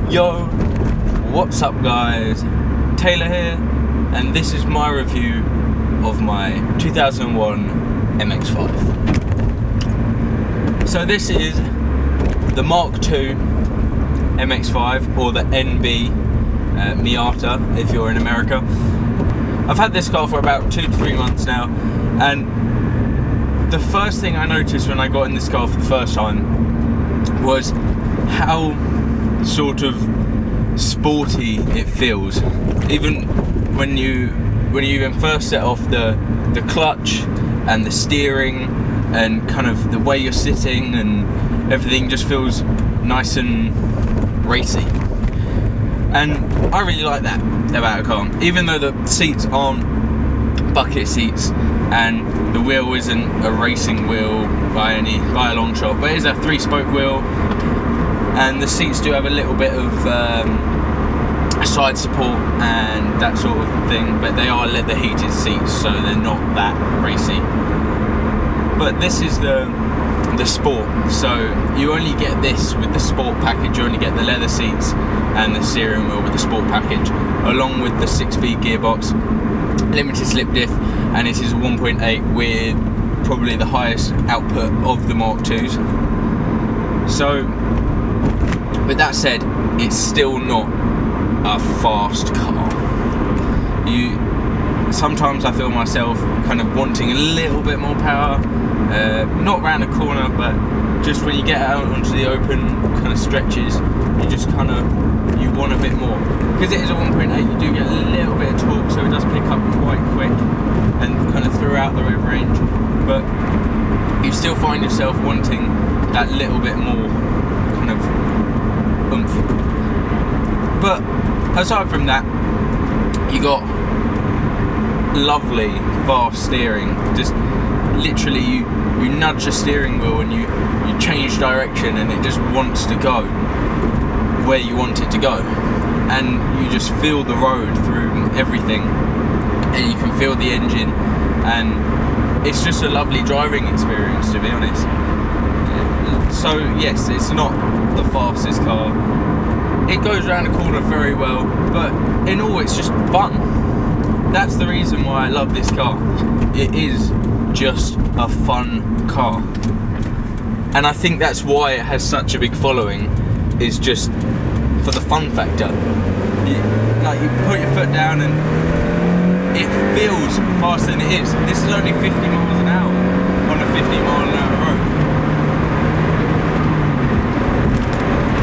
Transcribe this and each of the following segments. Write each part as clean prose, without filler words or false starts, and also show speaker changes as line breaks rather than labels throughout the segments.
Yo, what's up guys? Taylor here, and this is my review of my 2001 Mx5. So this is the Mark II Mx5, or the NB Miata if you're in America. I've had this car for about 2 to 3 months now, and the first thing I noticed when I got in this car for the first time was how sort of sporty it feels. Even when you even first set off the clutch and the steering and kind of the way you're sitting, and everything just feels nice and racy. And I really like that about a car, even though the seats aren't bucket seats and the wheel isn't a racing wheel by a long shot, but it is a 3-spoke wheel, and the seats do have a little bit of side support and that sort of thing, but they are leather heated seats, so they're not that racy. But this is the Sport, so you only get this with the Sport package. You only get the leather seats and the steering wheel with the Sport package, along with the 6-speed gearbox, limited slip diff, and it is 1.8 with probably the highest output of the Mark IIs. So with that said, it's still not a fast car. Sometimes I feel myself kind of wanting a little bit more power, not around the corner, but just when you get out onto the open kind of stretches, you just kind of, you want a bit more. Because it is a 1.8, you do get a little bit of torque, so it does pick up quite quick and kind of throughout the rev range, but you still find yourself wanting that little bit more kind of oomph. But aside from that, you got lovely fast steering. Just literally you nudge the steering wheel and you change direction, and it just wants to go where you want it to go, and you just feel the road through everything, and you can feel the engine, and it's just a lovely driving experience, to be honest. So yes, it's not the fastest car, it goes around the corner very well, but in all it's just fun. That's the reason why I love this car. It is just a fun car, and I think that's why it has such a big following, is just for the fun factor. You put your foot down and it feels faster than it is. This is only 50 miles an hour on a 50-mile-an-hour road,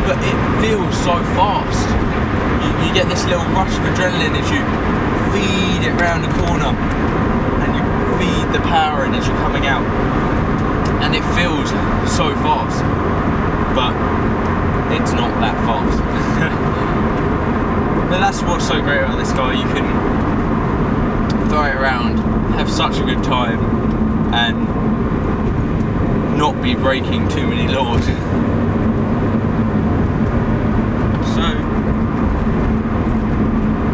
but it feels so fast. You get this little rush of adrenaline as you feed it round the corner, and you feed the power in as you're coming out, and it feels so fast, but it's not that fast. But that's what's so great about this car. You can throw it around, have such a good time, and not be breaking too many laws. So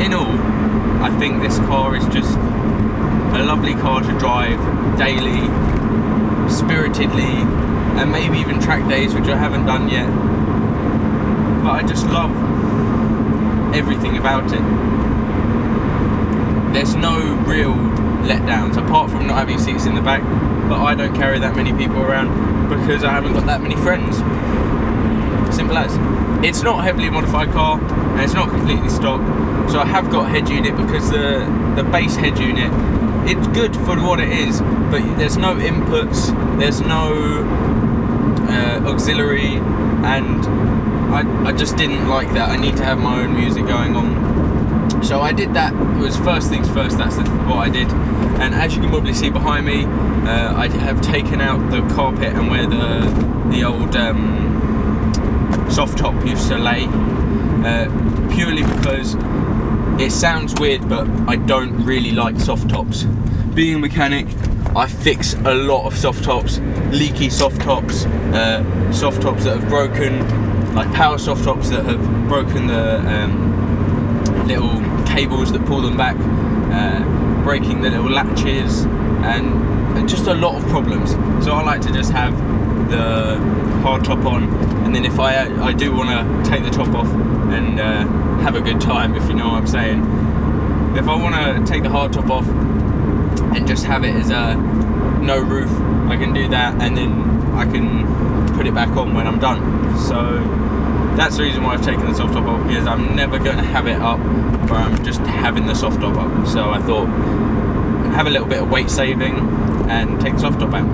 in all, I think this car is just a lovely car to drive daily, spiritedly, and maybe even track days, which I haven't done yet. But I just love everything about it. There's no real letdowns, apart from not having seats in the back, but I don't carry that many people around because I haven't got that many friends. Simple as. It's not a heavily modified car, and it's not completely stock, so I have got a head unit, because the base head unit, it's good for what it is, but there's no inputs, there's no auxiliary, and I just didn't like that. I need to have my own music going on, so I did that. It was first things first, that's what I did. And as you can probably see behind me, I have taken out the carpet and where the old soft top used to lay, purely because it sounds weird, but I don't really like soft tops. Being a mechanic, I fix a lot of soft tops, leaky soft tops that have broken, like power soft tops that have broken the little cables that pull them back, breaking the little latches, and just a lot of problems. So I like to just have the hard top on, and then if I do want to take the top off and have a good time, if you know what I'm saying, if I want to take the hard top off and just have it as a no roof, I can do that, and then I can put it back on when I'm done. So that's the reason why I've taken the soft top off, because I'm never going to have it up where I'm just having the soft top up. So I thought, have a little bit of weight saving and take the soft top out.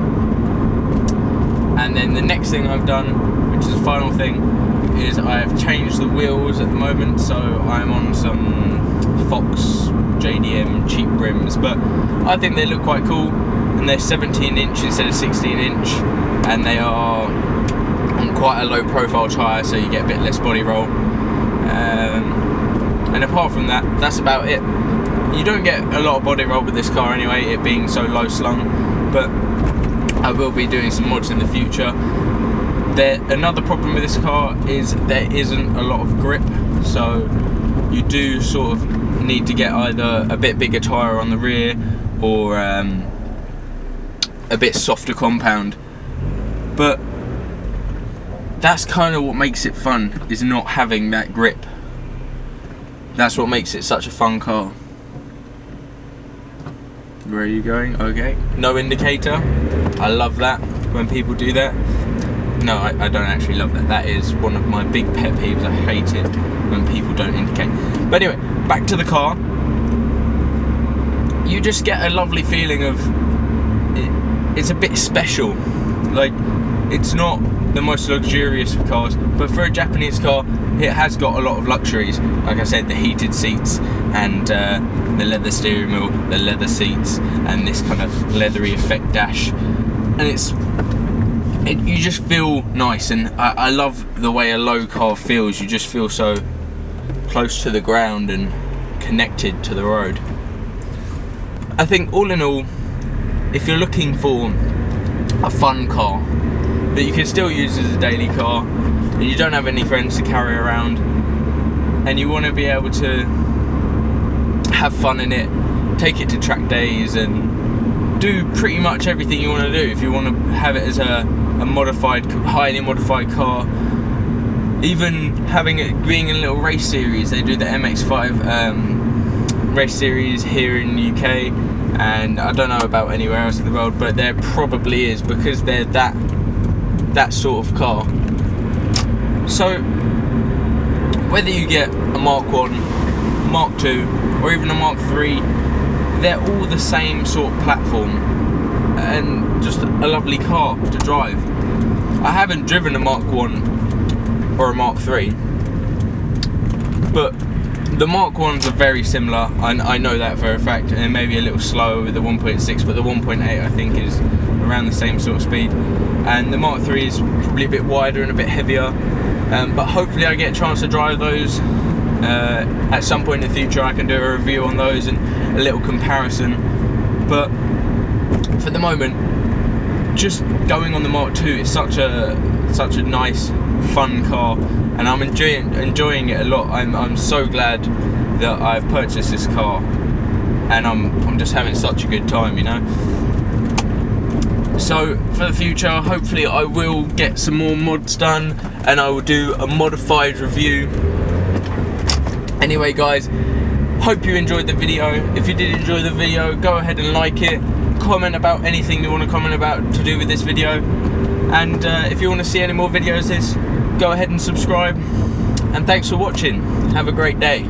And then the next thing I've done, which is the final thing, is I've changed the wheels at the moment. So I'm on some Fox JDM cheap rims, but I think they look quite cool, and they're 17 inch instead of 16 inch, and they are on quite a low profile tyre, so you get a bit less body roll. And apart from that, that's about it. You don't get a lot of body roll with this car anyway, it being so low slung, but I will be doing some mods in the future. Another problem with this car is there isn't a lot of grip, so you do sort of need to get either a bit bigger tyre on the rear or a bit softer compound. But that's kind of what makes it fun, is not having that grip. That's what makes it such a fun car. Where are you going? Okay. No indicator. I love that when people do that. No, I don't actually love that. That is one of my big pet peeves. I hate it when people don't indicate. But anyway, back to the car. You just get a lovely feeling of it's a bit special. Like, it's not the most luxurious of cars, but for a Japanese car, it has got a lot of luxuries. Like I said, the heated seats and the leather steering wheel, the leather seats, and this kind of leathery effect dash. And you just feel nice, and I love the way a low car feels. You just feel so close to the ground and connected to the road. I think all in all, if you're looking for a fun car that you can still use as a daily car, and you don't have any friends to carry around, and you want to be able to have fun in it, take it to track days and do pretty much everything you want to do. If you want to have it as a modified, highly modified car, even having it being in a little race series. They do the Mx5 race series here in the UK, and I don't know about anywhere else in the world, but there probably is, because they're that sort of car. So whether you get a Mark 1, Mark 2 or even a Mark 3, they're all the same sort of platform and just a lovely car to drive. I haven't driven a Mark 1 or a Mark 3, but the Mark 1s are very similar. I know that for a fact, and maybe a little slower with the 1.6, but the 1.8 I think is around the same sort of speed, and the Mark 3 is probably a bit wider and a bit heavier, but hopefully I get a chance to drive those at some point in the future. I can do a review on those and a little comparison, but for the moment, just going on the Mark 2 is such a nice, fun car, and I'm enjoying it a lot. I'm so glad that I've purchased this car, and I'm just having such a good time, you know. So for the future, hopefully I will get some more mods done, and I will do a modified review. Anyway guys, hope you enjoyed the video. If you did enjoy the video, go ahead and like it, comment about anything you want to comment about to do with this video, and if you want to see any more videos of this, go ahead and subscribe, and thanks for watching. Have a great day.